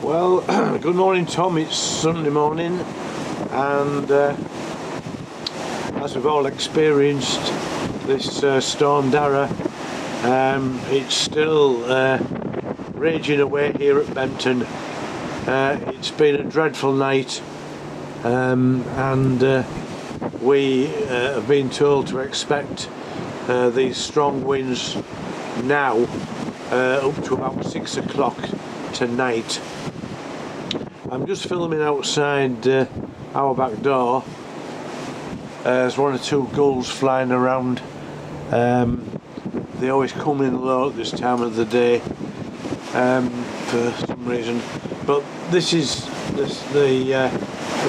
Well, good morning, Tom. It's Sunday morning, and as we've all experienced this storm Darragh, it's still raging away here at Bempton. It's been a dreadful night, and we have been told to expect these strong winds now up to about 6 o'clock tonight. I'm just filming outside our back door. There's one or two gulls flying around. They always come in low at this time of the day for some reason. But this is the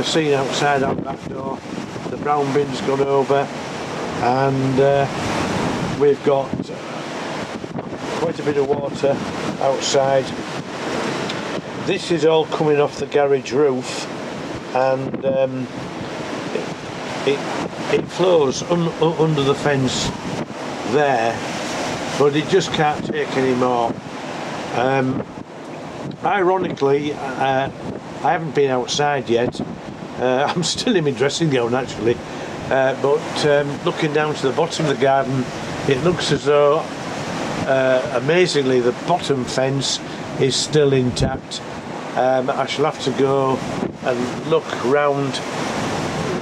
scene outside our back door. The brown bin's gone over, and we've got quite a bit of water outside. This is all coming off the garage roof, and it flows under the fence there, but it just can't take any more. Ironically, I haven't been outside yet. I'm still in my dressing gown actually, but looking down to the bottom of the garden, it looks as though amazingly the bottom fence is still intact. I shall have to go and look round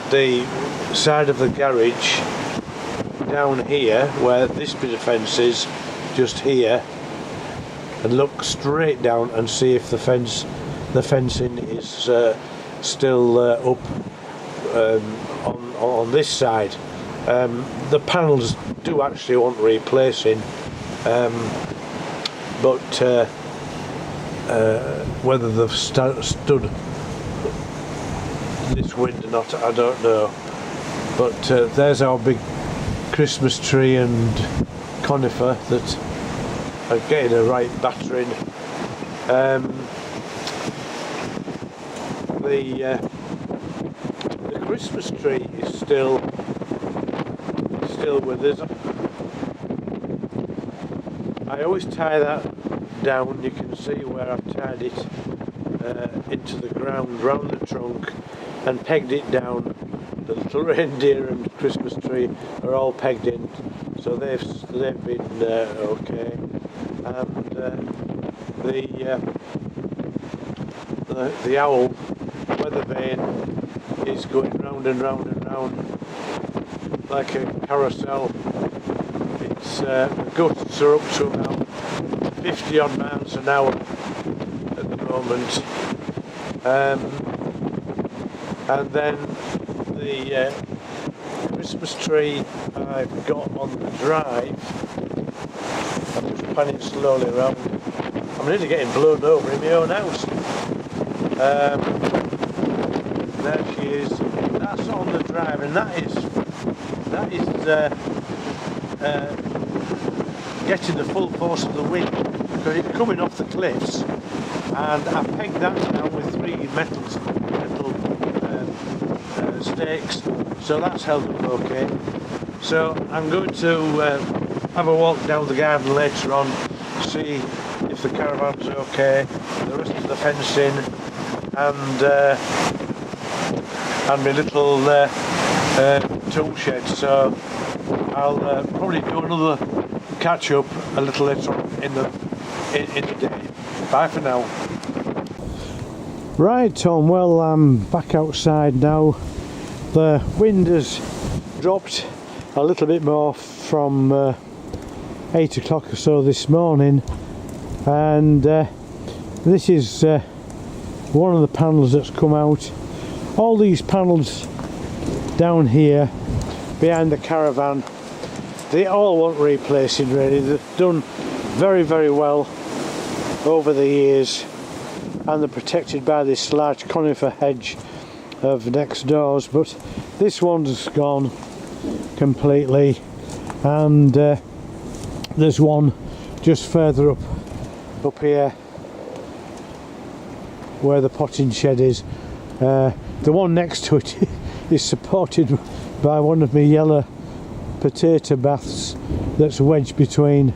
the side of the garage down here where this bit of fence is, just here, and look straight down and see if the fencing is still up on this side. The panels do actually want replacing, but whether they've stood this wind or not, I don't know. But there's our big Christmas tree and conifer that are getting a right battering. The Christmas tree is still with us. I always tie that down. You can see where I've tied it into the ground round the trunk and pegged it down. The little reindeer and Christmas tree are all pegged in, so they've been okay. And the owl weather vane is going round and round and round like a carousel. It's the gusts are up to about 50 odd miles an hour at the moment, and then the Christmas tree I've got on the drive, I'm just panning slowly around. I'm nearly getting blown over in my own house. There she is. That's on the drive, and that is getting the full force of the wind, because it's coming off the cliffs, and I pegged that down with 3 metal stakes, so that's held up okay. So I'm going to have a walk down the garden later on, see if the caravan's okay, the rest of the fencing, and my little tool shed. So I'll probably do another catch up a little later on in the day. Bye for now. Right, Tom, well, I'm back outside now. The wind has dropped a little bit more from 8 o'clock or so this morning, and this is one of the panels that's come out. All these panels down here behind the caravan, they all want replacing really. They've done very, very well over the years, and they're protected by this large conifer hedge of next doors, but this one's gone completely, and there's one just further up here where the potting shed is. The one next to it is supported by one of my yellow potato baths that's wedged between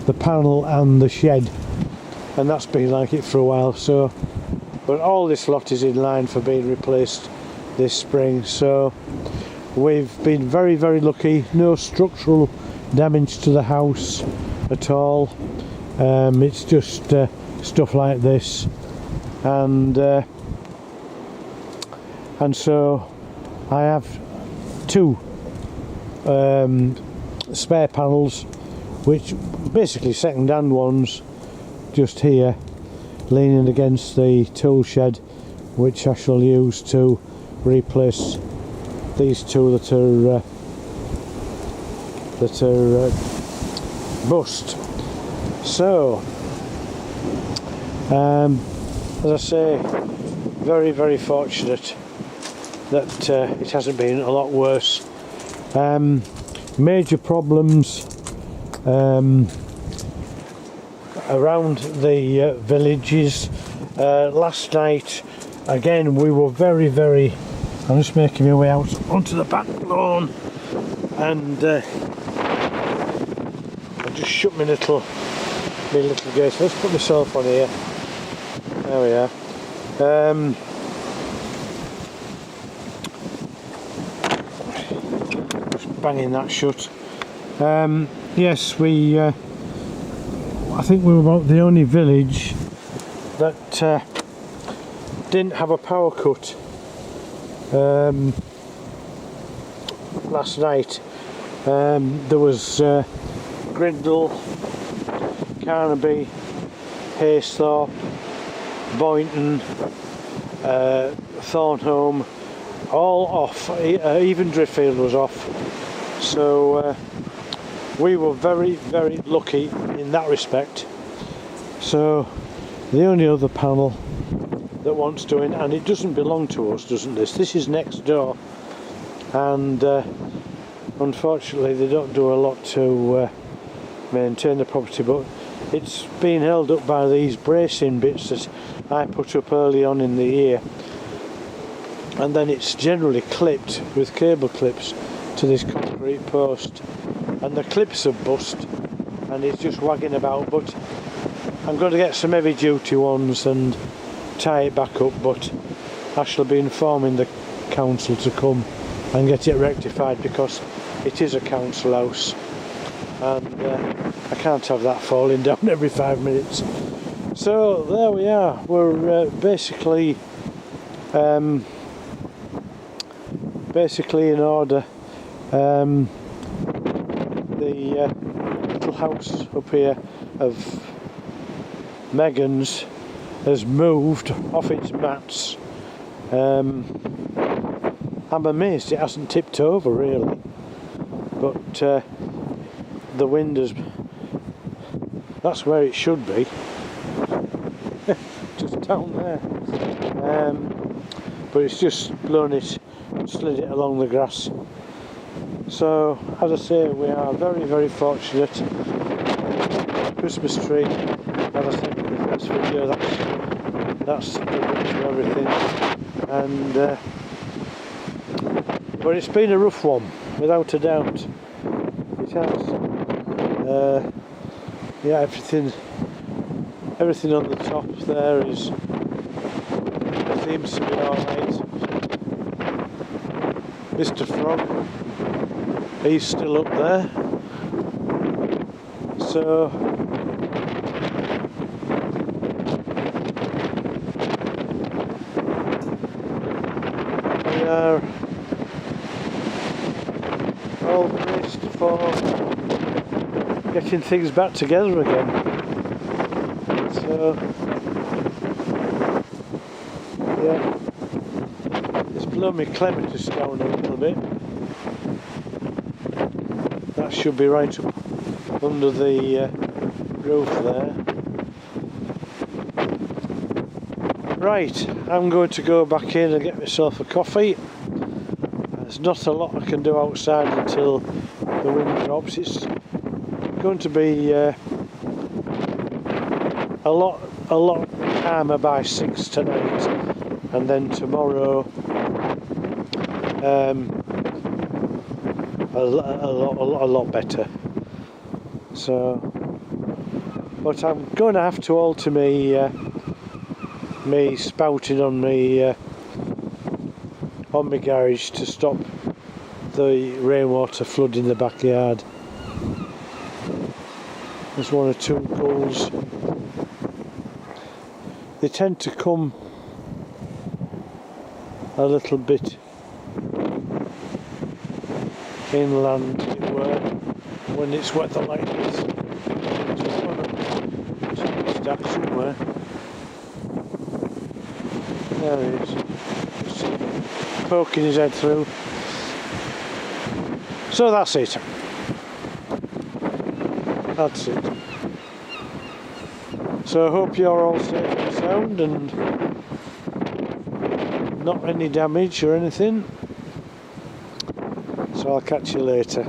the panel and the shed, and that's been like it for a while, so but all this lot is in line for being replaced this spring. So we've been very, very lucky. No structural damage to the house at all. It's just stuff like this, and so I have two spare panels, which basically second-hand ones, just here leaning against the tool shed, which I shall use to replace these two that are bust. So as I say, very, very fortunate that it hasn't been a lot worse. Major problems around the villages. Last night again we were very, very, I'm just making my way out onto the back lawn, and I just shut my little gate. Let's put myself on here. There we are. Just banging that shut. Yes, I think we were about the only village that didn't have a power cut last night. There was Grindle, Carnaby, Haysthorpe, Boynton, Thornholme, all off. Even Driffield was off. So we were very, very lucky in that respect. So the only other panel that wants doing, and it doesn't belong to us, doesn't this? This is next door, and unfortunately they don't do a lot to maintain the property, but it's been held up by these bracing bits that I put up early on in the year, and then it's generally clipped with cable clips to this concrete post, and the clips have bust and it's just wagging about. But I'm going to get some heavy duty ones and tie it back up, but I shall be informing the council to come and get it rectified, because it is a council house and I can't have that falling down every 5 minutes. So there we are. We're basically in order. The little house up here of Megan's has moved off its mats. I'm amazed it hasn't tipped over really, but the wind has, that's where it should be, just down there, but it's just blown it, slid it along the grass. So as I say, we are very, very fortunate. Christmas tree, as I said in the first video, that's pretty much everything, and but it's been a rough one, without a doubt. It has. Yeah, everything on the top there seems to be alright. Mr. Frog, he's still up there. So we are all braced for getting things back together again. So yeah, it's blown my clematis down a little bit. That should be right up under the roof there. Right, I'm going to go back in and get myself a coffee. There's not a lot I can do outside until the wind drops. It's going to be a lot calmer by 6 tonight, and then tomorrow a lot better. So, but I'm going to have to alter my me spouting on me garage to stop the rainwater flooding the backyard. There's one or two gulls. They tend to come a little bit inland, as it were, when it's weather like this. Just stuck somewhere. There he is. Just poking his head through. So that's it. That's it. So I hope you're all safe and sound and not any damage or anything. So I'll catch you later.